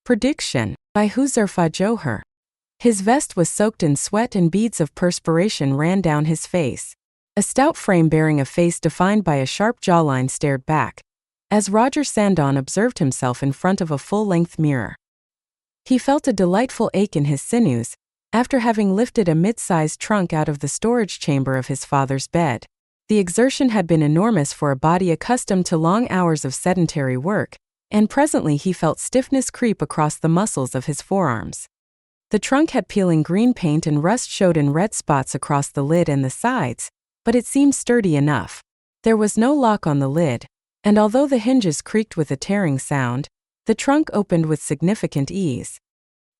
Prediction by Huzefa Joar. His vest was soaked in sweat and beads of perspiration ran down his face. A stout frame bearing a face defined by a sharp jawline stared back, as Roger Sandon observed himself in front of a full-length mirror. He felt a delightful ache in his sinews, after having lifted a mid-sized trunk out of the storage chamber of his father's bed. The exertion had been enormous for a body accustomed to long hours of sedentary work, and presently he felt stiffness creep across the muscles of his forearms. The trunk had peeling green paint and rust showed in red spots across the lid and the sides, but it seemed sturdy enough. There was no lock on the lid, and although the hinges creaked with a tearing sound, the trunk opened with significant ease.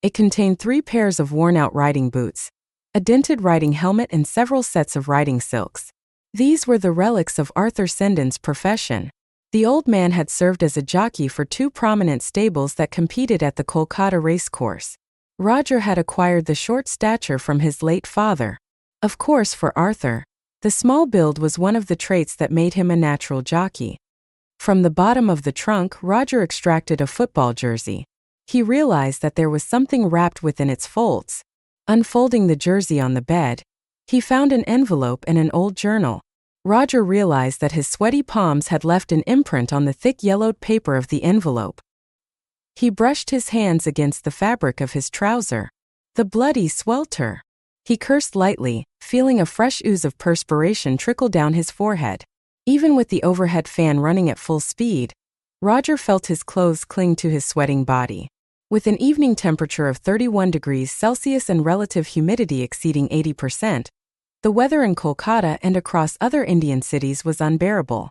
It contained 3 pairs of worn-out riding boots, a dented riding helmet and several sets of riding silks. These were the relics of Arthur Sandon's profession. The old man had served as a jockey for 2 prominent stables that competed at the Kolkata racecourse. Roger had acquired the short stature from his late father. Of course, for Arthur, the small build was one of the traits that made him a natural jockey. From the bottom of the trunk, Roger extracted a football jersey. He realized that there was something wrapped within its folds. Unfolding the jersey on the bed, he found an envelope and an old journal. Roger realized that his sweaty palms had left an imprint on the thick yellowed paper of the envelope. He brushed his hands against the fabric of his trouser. The bloody swelter! He cursed lightly, feeling a fresh ooze of perspiration trickle down his forehead. Even with the overhead fan running at full speed, Roger felt his clothes cling to his sweating body. With an evening temperature of 31 degrees Celsius and relative humidity exceeding 80%, the weather in Kolkata and across other Indian cities was unbearable.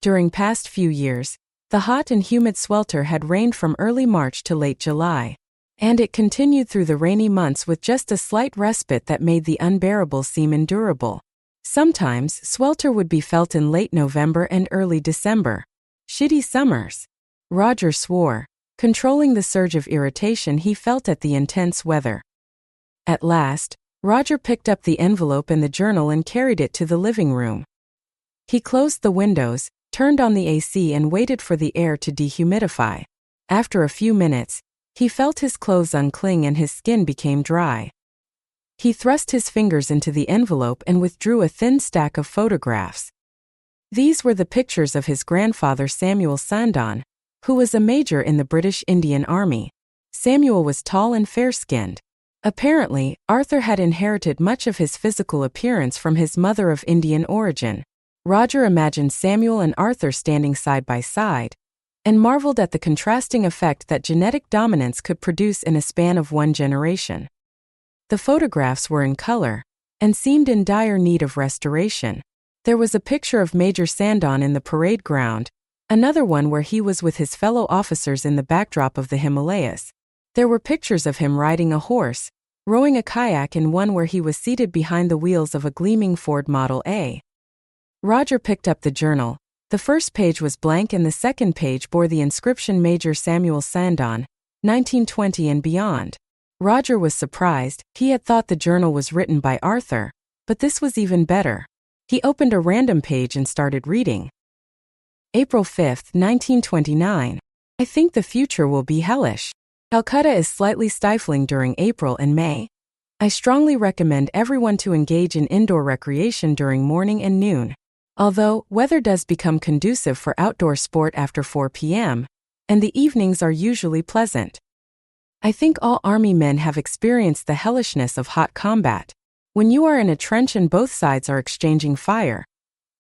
During past few years, the hot and humid swelter had reigned from early March to late July, and it continued through the rainy months with just a slight respite that made the unbearable seem endurable. Sometimes, swelter would be felt in late November and early December. Shitty summers. Roger swore, controlling the surge of irritation he felt at the intense weather. At last, Roger picked up the envelope and the journal and carried it to the living room. He closed the windows, turned on the AC and waited for the air to dehumidify. After a few minutes, he felt his clothes uncling and his skin became dry. He thrust his fingers into the envelope and withdrew a thin stack of photographs. These were the pictures of his grandfather Samuel Sandon, who was a major in the British Indian Army. Samuel was tall and fair-skinned. Apparently, Arthur had inherited much of his physical appearance from his mother of Indian origin. Roger imagined Samuel and Arthur standing side by side, and marveled at the contrasting effect that genetic dominance could produce in a span of 1 generation. The photographs were in color, and seemed in dire need of restoration. There was a picture of Major Sandon in the parade ground, another one where he was with his fellow officers in the backdrop of the Himalayas. There were pictures of him riding a horse, rowing a kayak and one where he was seated behind the wheels of a gleaming Ford Model A. Roger picked up the journal. The first page was blank and the second page bore the inscription Major Samuel Sandon, 1920 and beyond. Roger was surprised. He had thought the journal was written by Arthur, but this was even better. He opened a random page and started reading. April 5, 1929. I think the future will be hellish. Calcutta is slightly stifling during April and May. I strongly recommend everyone to engage in indoor recreation during morning and noon. Although, weather does become conducive for outdoor sport after 4 p.m., and the evenings are usually pleasant. I think all Army men have experienced the hellishness of hot combat. When you are in a trench and both sides are exchanging fire,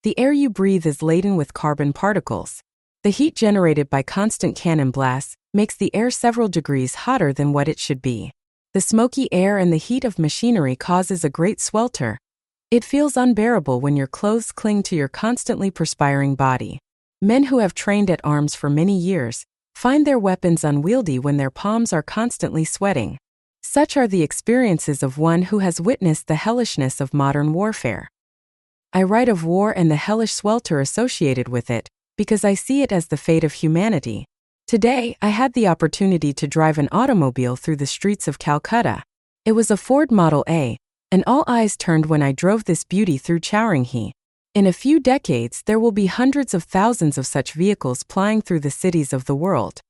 the air you breathe is laden with carbon particles. The heat generated by constant cannon blasts makes the air several degrees hotter than what it should be. The smoky air and the heat of machinery causes a great swelter. It feels unbearable when your clothes cling to your constantly perspiring body. Men who have trained at arms for many years find their weapons unwieldy when their palms are constantly sweating. Such are the experiences of one who has witnessed the hellishness of modern warfare. I write of war and the hellish swelter associated with it, because I see it as the fate of humanity. Today, I had the opportunity to drive an automobile through the streets of Calcutta. It was a Ford Model A, and all eyes turned when I drove this beauty through Chowringhe. In a few decades, there will be hundreds of thousands of such vehicles plying through the cities of the world.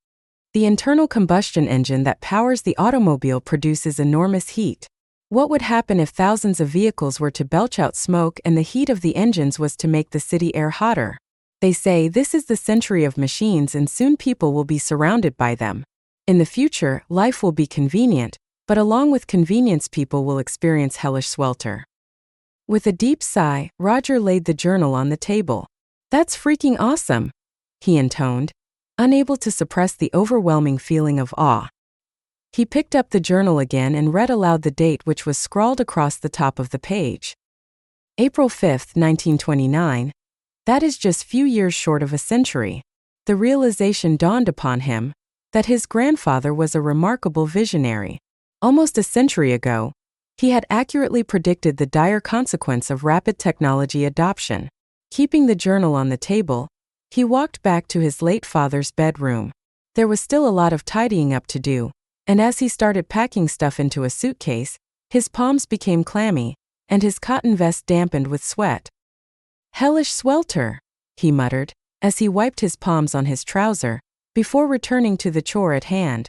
The internal combustion engine that powers the automobile produces enormous heat. What would happen if thousands of vehicles were to belch out smoke and the heat of the engines was to make the city air hotter? They say this is the century of machines and soon people will be surrounded by them. In the future, life will be convenient, but along with convenience people will experience hellish swelter. With a deep sigh, Roger laid the journal on the table. That's freaking awesome, he intoned, unable to suppress the overwhelming feeling of awe. He picked up the journal again and read aloud the date which was scrawled across the top of the page. April 5, 1929. That is just few years short of a century. The realization dawned upon him that his grandfather was a remarkable visionary. Almost a century ago, he had accurately predicted the dire consequence of rapid technology adoption. Keeping the journal on the table, he walked back to his late father's bedroom. There was still a lot of tidying up to do, and as he started packing stuff into a suitcase, his palms became clammy, and his cotton vest dampened with sweat. Hellish swelter, he muttered, as he wiped his palms on his trouser, before returning to the chore at hand.